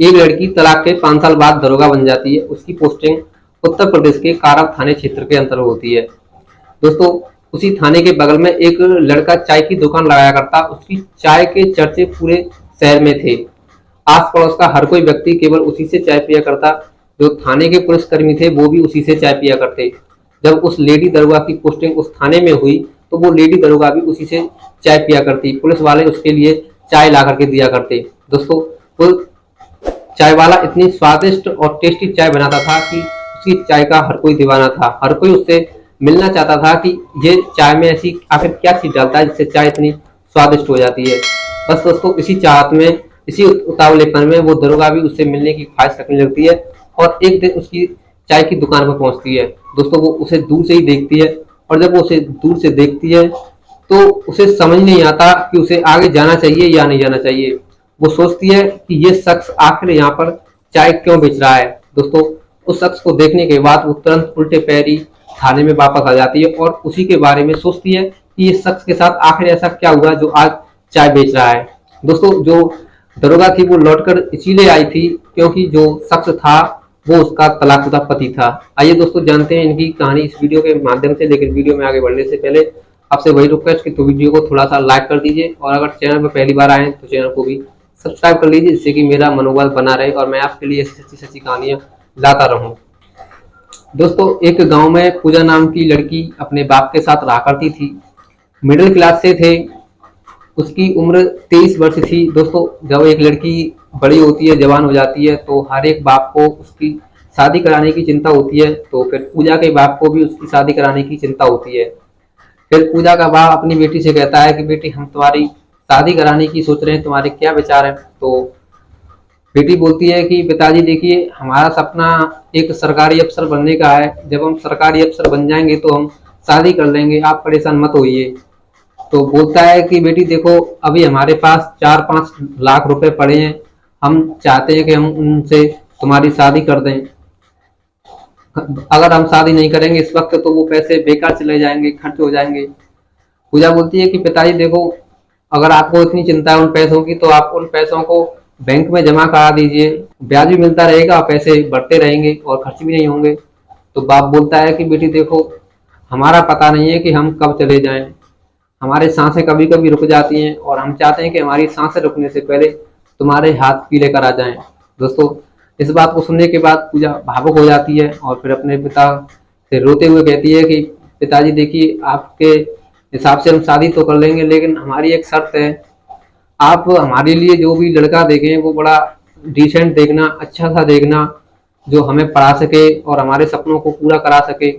एक लड़की तलाक के 5 साल बाद दरोगा बन जाती है। उसकी पोस्टिंग उत्तर प्रदेश के कारब थाने क्षेत्र के अंतर्गत होती है। दोस्तों, उसी थाने के बगल में एक लड़का चाय की दुकान लगाया करता। उसकी चाय के चर्चे पूरे शहर में थे। आस पड़ोस का हर कोई व्यक्ति केवल उसी से चाय पिया करता। जो थाने के पुलिसकर्मी थे वो भी उसी से चाय पिया करते। जब उस लेडी दरोगा की पोस्टिंग उस थाने में हुई तो वो लेडी दरोगा भी उसी से चाय पिया करती। पुलिस वाले उसके लिए चाय ला करके दिया करते। दोस्तों, वो चाय वाला इतनी स्वादिष्ट और टेस्टी चाय बनाता था कि उसकी चाय का हर कोई दीवाना था। हर कोई उससे मिलना चाहता था कि ये चाय में ऐसी आखिर क्या चीज डालता है जिससे चाय इतनी स्वादिष्ट हो जाती है। बस दोस्तों, इसी चाहत में, इसी उतावलेपन में वो दरोगा भी उससे मिलने की ख्वाहिश रखने लगती है और एक दिन उसकी चाय की दुकान पर पहुंचती है। दोस्तों, वो उसे दूर से ही देखती है और जब वो उसे दूर से देखती है तो उसे समझ नहीं आता कि उसे आगे जाना चाहिए या नहीं जाना चाहिए। वो सोचती है कि ये शख्स आखिर यहाँ पर चाय क्यों बेच रहा है। दोस्तों, उस शख्स को देखने के बाद वो तुरंत उल्टे पैरी थाने में वापस आ जाती है और उसी के बारे में सोचती है कि ये शख्स के साथ आखिर ऐसा क्या हुआ जो आज चाय बेच रहा है। दोस्तों, जो दरोगा थी वो लौटकर इसीलिए आई थी क्योंकि जो शख्स था वो उसका तलाकशुदा पति था। आइए दोस्तों, जानते हैं इनकी कहानी इस वीडियो के माध्यम से। लेकिन वीडियो में आगे बढ़ने से पहले आपसे वही रिक्वेस्ट कि तो वीडियो को थोड़ा सा लाइक कर दीजिए और अगर चैनल पर पहली बार आए तो चैनल को भी सब्सक्राइब कर लीजिए, जिससे कि मेरा मनोबल बना रहे और मैं आपके लिए ऐसी सच्ची सच्ची कहानियां लाता रहूं। दोस्तों, एक गांव में पूजा नाम की लड़की अपने बाप के साथ रहा करती थी। मिडिल क्लास से थे। उसकी उम्र 23 वर्ष थी। दोस्तों, जब एक लड़की बड़ी होती है, जवान हो जाती है, तो हर एक बाप को उसकी शादी कराने की चिंता होती है। तो फिर पूजा के बाप को भी उसकी शादी कराने की चिंता होती है। फिर पूजा का बाप अपनी बेटी से कहता है कि बेटी, हम तुम्हारी शादी कराने की सोच रहे हैं, तुम्हारे क्या विचार हैं। तो बेटी बोलती है कि पिताजी देखिए, हमारा सपना एक सरकारी अफसर बनने का है। जब हम सरकारी अफसर बन जाएंगे तो हम शादी कर लेंगे, आप परेशान मत होइए। तो बोलता है कि बेटी देखो, अभी हमारे पास 4-5 लाख रुपए पड़े हैं, हम चाहते हैं कि हम उनसे तुम्हारी शादी कर दें। अगर हम शादी नहीं करेंगे इस वक्त तो वो पैसे बेकार चले जाएंगे, खर्च हो जाएंगे। पूजा बोलती है कि पिताजी देखो, अगर आपको इतनी चिंता है उन पैसों की तो आप उन पैसों को बैंक में जमा करा दीजिए, ब्याज भी मिलता रहेगा, पैसे बढ़ते रहेंगे और खर्च भी नहीं होंगे। तो बाप बोलता है कि बेटी देखो, हमारा पता नहीं है कि हम कब चले जाएं, हमारी सांसें कभी कभी रुक जाती हैं और हम चाहते हैं कि हमारी सांसें रुकने से पहले तुम्हारे हाथ पीले करा जाएं। दोस्तों, इस बात को सुनने के बाद पूजा भावुक हो जाती है और फिर अपने पिता से रोते हुए कहती है कि पिताजी देखिए, आपके हिसाब से हम शादी तो कर लेंगे, लेकिन हमारी एक शर्त है, आप हमारे लिए जो भी लड़का देखें वो बड़ा डिसेंट देखना, अच्छा सा देखना, जो हमें पढ़ा सके और हमारे सपनों को पूरा करा सके।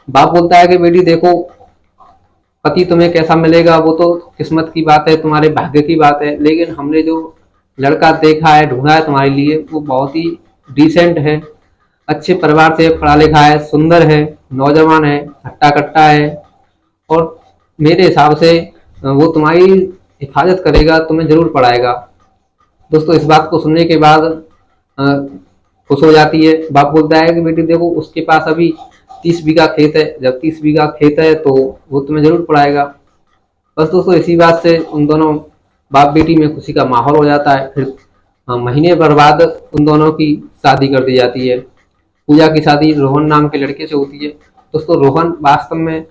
बाप बोलता है कि बेटी देखो, पति तुम्हें कैसा मिलेगा वो तो किस्मत की बात है, तुम्हारे भाग्य की बात है, लेकिन हमने जो लड़का देखा है, ढूंढा है तुम्हारे लिए, वो बहुत ही डिसेंट है, अच्छे परिवार से पढ़ा लिखा है, सुंदर है, नौजवान है, हट्टा कट्टा है और मेरे हिसाब से वो तुम्हारी हिफाजत करेगा, तुम्हें जरूर पढ़ाएगा। दोस्तों, इस बात को सुनने के बाद खुश हो जाती है। बाप बोलता है कि बेटी देखो, उसके पास अभी 30 बीघा खेत है, जब 30 बीघा खेत है तो वो तुम्हें जरूर पढ़ाएगा। बस दोस्तों, इसी बात से उन दोनों बाप बेटी में खुशी का माहौल हो जाता है। फिर महीने भर बाद उन दोनों की शादी कर दी जाती है। पूजा की शादी रोहन नाम के लड़के से होती है। दोस्तों, रोहन वास्तव में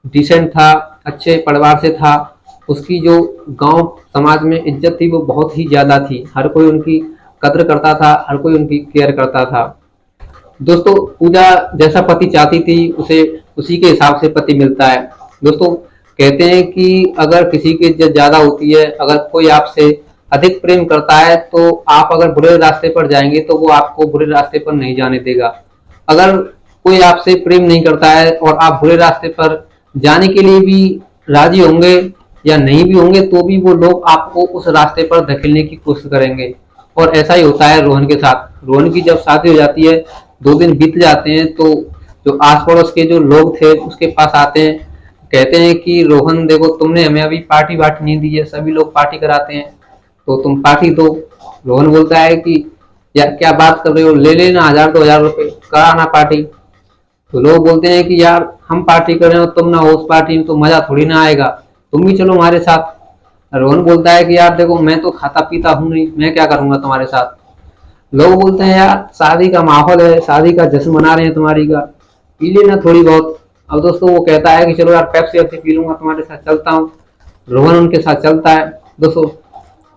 डिसेंट था, अच्छे परिवार से था। उसकी जो गांव समाज में इज्जत थी वो बहुत ही ज्यादा थी। हर कोई उनकी कद्र करता था, हर कोई उनकी केयर करता था। दोस्तों, पूजा जैसा पति चाहती थी उसे उसी के हिसाब से पति मिलता है। दोस्तों, कहते हैं कि अगर किसी की इज्जत ज्यादा होती है, अगर कोई आपसे अधिक प्रेम करता है तो आप अगर बुरे रास्ते पर जाएंगे तो वो आपको बुरे रास्ते पर नहीं जाने देगा। अगर कोई आपसे प्रेम नहीं करता है और आप बुरे रास्ते पर जाने के लिए भी राजी होंगे या नहीं भी होंगे तो भी वो लोग आपको उस रास्ते पर धकेलने की कोशिश करेंगे। और ऐसा ही होता है रोहन के साथ। रोहन की जब शादी हो जाती है, 2 दिन बीत जाते हैं तो जो आस पड़ोस के जो लोग थे उसके पास आते हैं, कहते हैं कि रोहन देखो, तुमने हमें अभी पार्टी वार्टी नहीं दी है, सभी लोग पार्टी कराते हैं तो तुम पार्टी दो। रोहन बोलता है कि यार क्या बात कर रहे हो, ले लेना 1000-2000 रुपए, कराना पार्टी। तो लोग बोलते हैं कि यार हम पार्टी कर रहे हो, तुम ना हो उस पार्टी में तो मजा थोड़ी ना आएगा, तुम भी चलो हमारे साथ। रोहन बोलता है कि यार देखो, मैं तो खाता पीता हूँ नहीं, मैं क्या करूंगा तुम्हारे साथ। लोग बोलते हैं यार शादी का माहौल है, शादी का जश्न मना रहे हैं तुम्हारी का, पी लेना थोड़ी बहुत। अब दोस्तों वो कहता है कि चलो यार पेप्सी वेप्सी पी लूंगा, तुम्हारे साथ चलता हूँ। रोहन उनके साथ चलता है दोस्तों।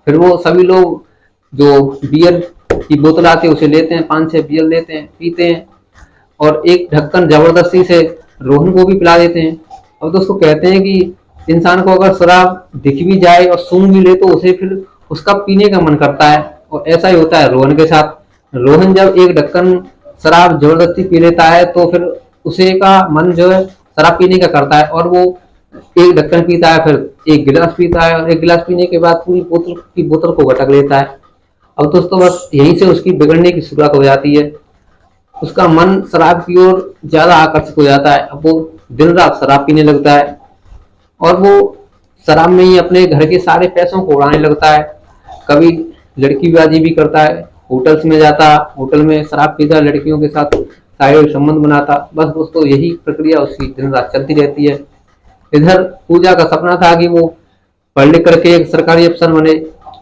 फिर वो सभी लोग जो बियर की बोतल आती है उसे लेते हैं, 5-6 बियर लेते हैं, पीते हैं, और एक ढक्कन जबरदस्ती से रोहन को भी पिला देते हैं। अब दोस्तों कहते हैं कि इंसान को अगर शराब दिख भी जाए और सूंघ भी ले तो उसे फिर उसका पीने का मन करता है, और ऐसा ही होता है रोहन के साथ। रोहन जब एक ढक्कन शराब जबरदस्ती पी लेता है तो फिर उसे का मन जो है शराब पीने का करता है, और वो एक ढक्कन पीता है, फिर एक गिलास पीता है, और एक गिलास पीने के बाद पूरी बोतल को घटक लेता है। अब दोस्तों बस यहीं से उसकी बिगड़ने की शुरुआत हो जाती है। उसका मन शराब की ओर ज्यादा आकर्षित हो जाता है। अब वो दिन रात शराब पीने लगता है, और वो शराब में ही अपने घर के सारे पैसों को उड़ाने लगता है। कभी लड़कीबाजी भी करता है, होटल्स में जाता, होटल में शराब पीता, लड़कियों के साथ शारीरिक संबंध बनाता। बस दोस्तों यही प्रक्रिया उसकी दिन रात चलती रहती है। इधर पूजा का सपना था कि वो पढ़ लिख करके एक सरकारी अफसर बने।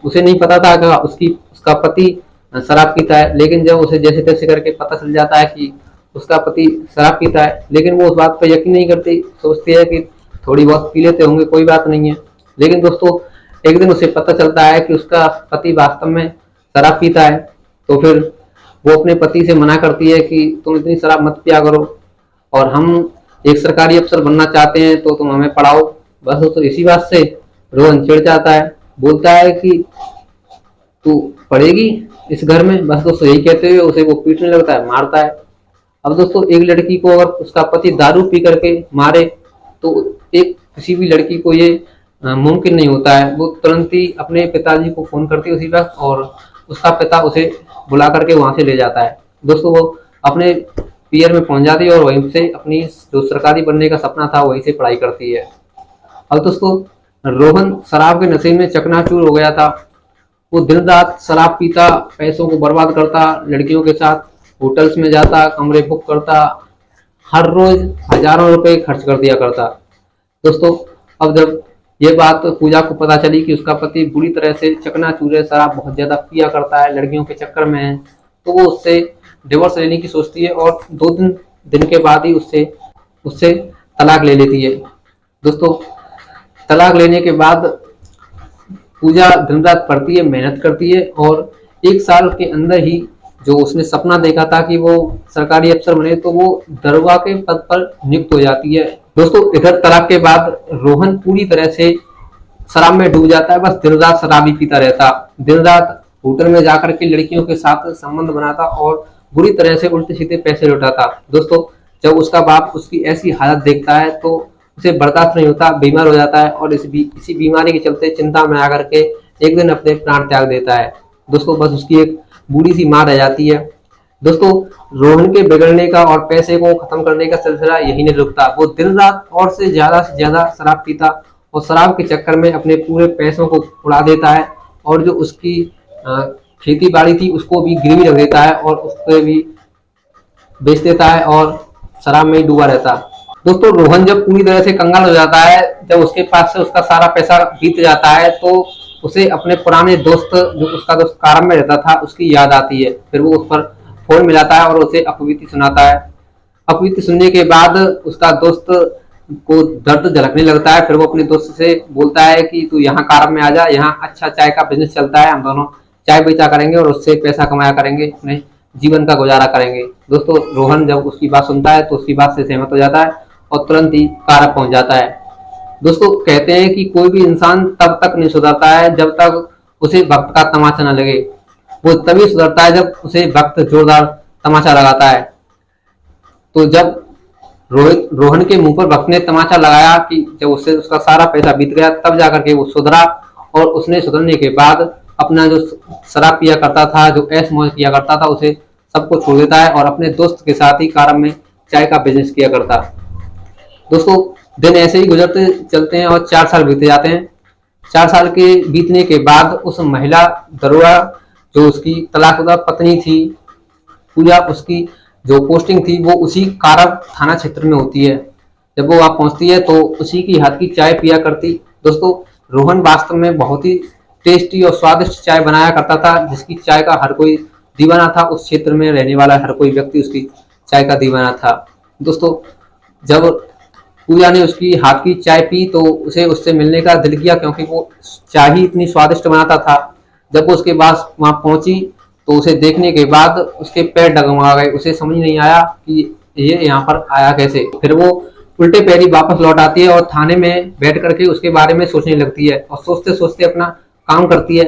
उसे नहीं पता था कि उसका पति शराब पीता है, लेकिन जब उसे जैसे तैसे करके पता चल जाता है कि उसका पति शराब पीता है, लेकिन वो उस बात पर यकीन नहीं करती, सोचती है कि थोड़ी बहुत पी लेते होंगे, कोई बात नहीं है। लेकिन दोस्तों एक दिन उसे पता चलता है कि उसका पति वास्तव में शराब पीता है। तो फिर वो अपने पति से मना करती है कि तुम इतनी शराब मत पिया करो, और हम एक सरकारी अफसर बनना चाहते हैं तो तुम हमें पढ़ाओ। बस दोस्तों इसी बात से रोहन चिढ़ जाता है, बोलता है कि तू पढ़ेगी इस घर में। बस दोस्तों यही कहते हुए उसे वो पीटने लगता है, मारता है। अब दोस्तों एक लड़की को अगर उसका पति दारू पी करके मारे तो एक किसी भी लड़की को ये मुमकिन नहीं होता है। वो तुरंत ही अपने पिताजी को फोन करती है उसी वक्त, और उसका पिता उसे बुला करके वहां से ले जाता है। दोस्तों वो अपने पियर में पहुंच जाती है और वहीं से अपनी जो सरकारी बनने का सपना था वहीं से पढ़ाई करती है। अब दोस्तों रोहन शराब के नशे में चकनाचूर हो गया था। वो दिन रात शराब पीता, पैसों को बर्बाद करता, लड़कियों के साथ होटल्स में जाता, कमरे बुक करता, हर रोज हजारों रुपए खर्च कर दिया करता। दोस्तों अब जब ये बात पूजा को पता चली कि उसका पति बुरी तरह से चकनाचूर है, शराब बहुत ज्यादा पिया करता है, लड़कियों के चक्कर में है, तो वो उससे डिवोर्स लेने की सोचती है, और 2 दिन के बाद ही उससे उससे तलाक ले लेती है। दोस्तों तलाक लेने के बाद पूजा दिन रात पढ़ती है, मेहनत करती है, और 1 साल के अंदर ही जो उसने सपना देखा था कि वो सरकारी अफसर बने, तो वो दरोगा के पद पर नियुक्त हो जाती है। दोस्तों इधर तलाक के बाद रोहन पूरी तरह से शराब में डूब जाता है। बस दिन रात शराब ही पीता रहता, दिन रात होटल में जाकर के लड़कियों के साथ संबंध बनाता, और बुरी तरह से उल्टे सीधे पैसे लौटाता। दोस्तों जब उसका बाप उसकी ऐसी हालत देखता है तो उसे बर्दाश्त नहीं होता, बीमार हो जाता है, और इसी बीमारी के चलते चिंता में आकर के एक दिन अपने प्राण त्याग देता है। दोस्तों बस उसकी एक बूढ़ी सी माँ रह जाती है। दोस्तों रोहन के बिगड़ने का और पैसे को खत्म करने का सिलसिला यही नहीं रुकता। वो दिन रात और से ज्यादा शराब पीता, और शराब के चक्कर में अपने पूरे पैसों को उड़ा देता है, और जो उसकी खेती बाड़ी थी उसको भी गिरवी रख देता है, और उसको भी बेच देता है, और शराब में ही डूबा रहता। दोस्तों रोहन जब पूरी तरह से कंगाल हो जाता है, जब उसके पास से उसका सारा पैसा बीत जाता है, तो उसे अपने पुराने दोस्त, जो उसका दोस्त कारम में रहता था, उसकी याद आती है। फिर वो उस पर फोन मिलाता है और उसे अपवीति सुनाता है। अपवीति सुनने के बाद उसका दोस्त को दर्द झलकने लगता है। फिर वो अपने दोस्त से बोलता है कि तू यहाँ कारम में आ जा, यहाँ अच्छा चाय का बिजनेस चलता है, हम दोनों चाय बेचा करेंगे और उससे पैसा कमाया करेंगे, अपने जीवन का गुजारा करेंगे। दोस्तों रोहन जब उसकी बात सुनता है तो उसकी बात से सहमत हो जाता है और तुरंत ही कारम पहुंच जाता है। दोस्तों कहते हैं कि कोई भी इंसान तब तक नहीं सुधरता है जब तक उसे वक्त का तमाचा न लगे। वो तभी सुधरता है जब उसे वक्त जोरदार तमाचा लगाता है। तो जब रोहन के मुंह पर वक्त ने तमाचा लगाया कि जब उससे उसका सारा पैसा बीत गया, तब जाकर के वो सुधरा, और उसने सुधरने के बाद अपना जो शराब पिया करता था, जो ऐश मौज किया करता था, उसे सबको छोड़ देता है और अपने दोस्त के साथ ही कारम में चाय का बिजनेस किया करता। दोस्तों दिन ऐसे ही गुजरते चलते हैं और 4 साल बीते जाते हैं। 4 साल के बीतने के बाद उस महिला दरोगा, जो उसकी तलाकशुदा पत्नी थी पूजा, उसकी जो पोस्टिंग थी वो उसी कारम थाना क्षेत्र में होती है। जब वो वहां पहुंचती है तो उसी की हाथ की चाय पिया करती। दोस्तों रोहन वास्तव में बहुत ही टेस्टी और स्वादिष्ट चाय बनाया करता था, जिसकी चाय का हर कोई दीवाना था। उस क्षेत्र में रहने वाला हर कोई व्यक्ति उसकी चाय का दीवाना था। दोस्तों, जब पूजा ने उसकी हाथ की चाय पी तो उसे उससे मिलने का दिल किया, क्योंकि वो चाय ही इतनी स्वादिष्ट बनाता था। जब वो उसके पास वहां पहुंची तो उसे देखने के बाद उसके पैर डगमगा गए। उसे समझ नहीं आया कि ये यहाँ पर आया कैसे। फिर वो उल्टे पैरी वापस लौट आती है और थाने में बैठ करके उसके बारे में सोचने लगती है और सोचते सोचते अपना काम करती है।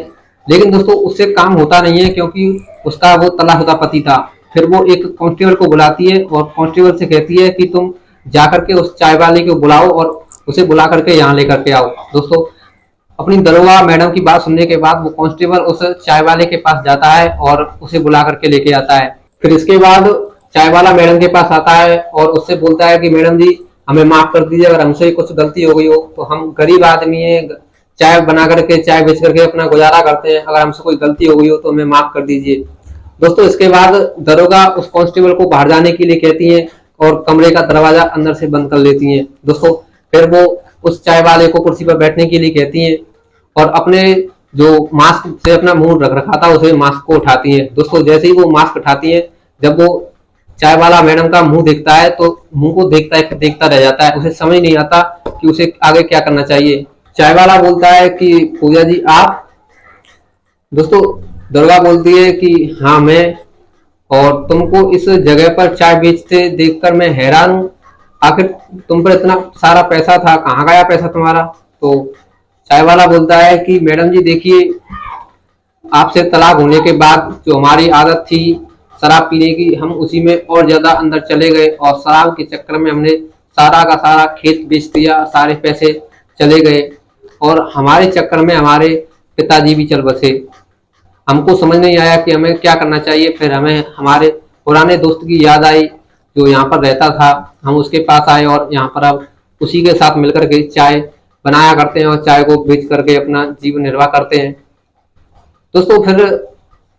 लेकिन दोस्तों, उससे काम होता नहीं है, क्योंकि उसका वो तलाशुदा पति था। फिर वो एक कांस्टेबल को बुलाती है और कांस्टेबल से कहती है कि तुम जाकर के उस चाय वाले को बुलाओ और उसे बुला करके यहाँ लेकर के आओ। दोस्तों, अपनी दरोगा मैडम की बात सुनने के बाद वो कांस्टेबल उस चाय वाले के पास जाता है और उसे बुला करके लेके आता है। फिर इसके बाद चाय वाला मैडम के पास आता है और उससे बोलता है कि मैडम जी, हमें माफ कर दीजिए, अगर हमसे कुछ गलती हो गई हो तो हम गरीब आदमी है, चाय बना करके चाय बेच करके अपना गुजारा करते हैं, अगर हमसे कोई गलती हो गई हो तो हमें माफ कर दीजिए। दोस्तों, इसके बाद दरोगा उस कांस्टेबल को बाहर जाने के लिए कहती है और कमरे का दरवाजा अंदर से बंद कर लेती हैं। दोस्तों, फिर वो उस चाय वाले को कुर्सी पर बैठने के लिए कहती हैं और अपने जो मास्क से अपना मुंह रख रखा था उसे मास्क को उठाती हैं। दोस्तों, जैसे ही वो मास्क उठाती है, जब वो चाय वाला मैडम का मुंह देखता है तो मुंह को देखता रह जाता है। उसे समझ नहीं आता कि उसे आगे क्या करना चाहिए। चाय वाला बोलता है कि पूजा जी आप। दोस्तों, दुर्गा बोलती है कि हाँ मैं, और तुमको इस जगह पर चाय बेचते देखकर मैं हैरान हूँ। आखिर तुम पर इतना सारा पैसा था, कहाँ गया पैसा तुम्हारा? तो चाय वाला बोलता है कि मैडम जी देखिए, आपसे तलाक होने के बाद जो हमारी आदत थी शराब पीने की, हम उसी में और ज्यादा अंदर चले गए और शराब के चक्कर में हमने सारा का सारा खेत बेच दिया, सारे पैसे चले गए और हमारे चक्कर में हमारे पिताजी भी चल बसे। हमको समझ नहीं आया कि हमें क्या करना चाहिए। फिर हमें हमारे पुराने दोस्त की याद आई जो यहाँ पर रहता था। हम उसके पास आए और यहाँ पर अब उसी के साथ मिलकर के चाय बनाया करते हैं और चाय को बेच करके अपना जीवन निर्वाह करते हैं। दोस्तों, फिर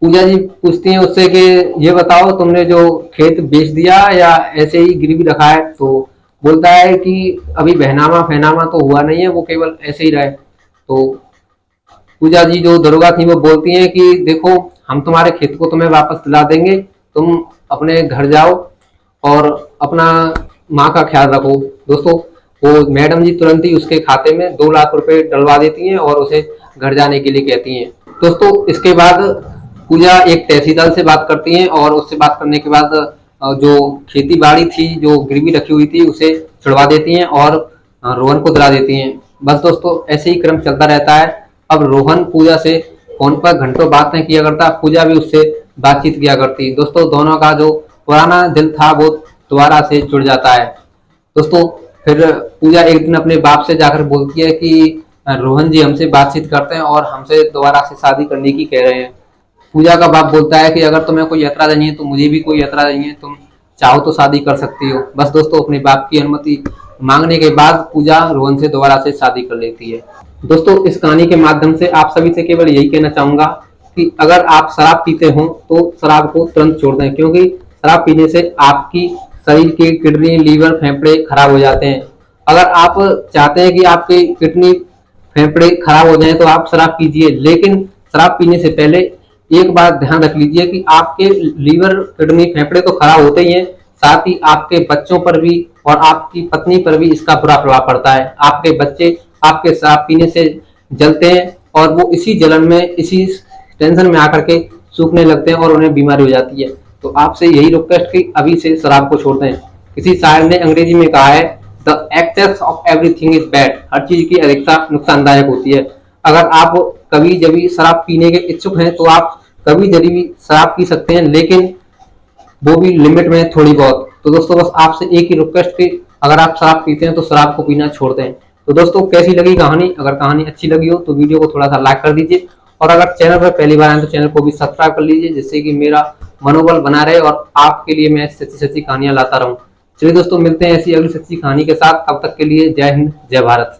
पूजा जी पूछती हैं उससे कि ये बताओ तुमने जो खेत बेच दिया या ऐसे ही गिरवी रखा है? तो बोलता है कि अभी बहनामा फहनामा तो हुआ नहीं है, वो केवल ऐसे ही रहे। तो पूजा जी जो दरोगा थी वो बोलती हैं कि देखो, हम तुम्हारे खेत को तुम्हें वापस दिला देंगे, तुम अपने घर जाओ और अपना माँ का ख्याल रखो। दोस्तों, वो मैडम जी तुरंत ही उसके खाते में 2 लाख रुपए डलवा देती हैं और उसे घर जाने के लिए कहती हैं। दोस्तों, इसके बाद पूजा एक तहसीलदार से बात करती हैं और उससे बात करने के बाद जो खेती बाड़ी थी जो गिरवी रखी हुई थी उसे छुड़वा देती हैं और रोहन को दिला देती हैं। बस दोस्तों, ऐसे ही क्रम चलता रहता है। अब रोहन पूजा से फोन पर घंटों बातें किया करता, पूजा भी उससे बातचीत किया करती। दोस्तों, दोनों का जो पुराना दिल था वो दोबारा से जुड़ जाता है। दोस्तों, फिर पूजा एक दिन अपने बाप से जाकर बोलती है कि रोहन जी हमसे बातचीत करते हैं और हमसे दोबारा से शादी करने की कह रहे हैं। पूजा का बाप बोलता है कि अगर तुम्हें कोई ऐतराज नहीं है तो मुझे भी कोई ऐतराज नहीं है, तुम चाहो तो शादी कर सकती हो। बस दोस्तों, अपने बाप की अनुमति मांगने के बाद पूजा रोहन से दोबारा से शादी कर लेती है। दोस्तों, इस कहानी के माध्यम से आप सभी से केवल यही कहना चाहूंगा कि अगर आप शराब पीते हो तो शराब को तुरंत छोड़ दें, क्योंकि शराब पीने से आपकी शरीर की किडनी, लीवर, फेफड़े खराब हो जाते हैं। अगर आप चाहते हैं कि आपके किडनी, फेफड़े खराब हो जाएं तो आप शराब पीजिए, लेकिन शराब पीने से पहले एक बात ध्यान रख लीजिए कि आपके लीवर, किडनी, फेफड़े तो खराब होते ही हैं, साथ ही आपके बच्चों पर भी और आपकी पत्नी पर भी इसका बुरा प्रभाव पड़ता है। आपके बच्चे आपके शराब पीने से जलते हैं और वो इसी जलन में, इसी टेंशन में आकर के सूखने लगते हैं और उन्हें बीमारी हो जाती है। तो आपसे यही रिक्वेस्ट कि अभी से शराब को छोड़ दें। किसी शायर ने अंग्रेजी में कहा है, the excess of everything is bad. हर चीज की अधिकता नुकसानदायक होती है। अगर आप कभी जब शराब पीने के इच्छुक हैं तो आप कभी जब भी शराब पी सकते हैं, लेकिन वो भी लिमिट में, थोड़ी बहुत। तो दोस्तों, बस आपसे एक ही रिक्वेस्ट कि अगर आप शराब पीते हैं तो शराब को पीना छोड़ दें। तो दोस्तों, कैसी लगी कहानी? अगर कहानी अच्छी लगी हो तो वीडियो को थोड़ा सा लाइक कर दीजिए और अगर चैनल पर पहली बार आए तो चैनल को भी सब्सक्राइब कर लीजिए, जिससे कि मेरा मनोबल बना रहे और आपके लिए मैं सच्ची सच्ची कहानियां लाता रहूं। चलिए दोस्तों, मिलते हैं ऐसी अगली सच्ची कहानी के साथ। तब तक के लिए जय हिंद, जय भारत।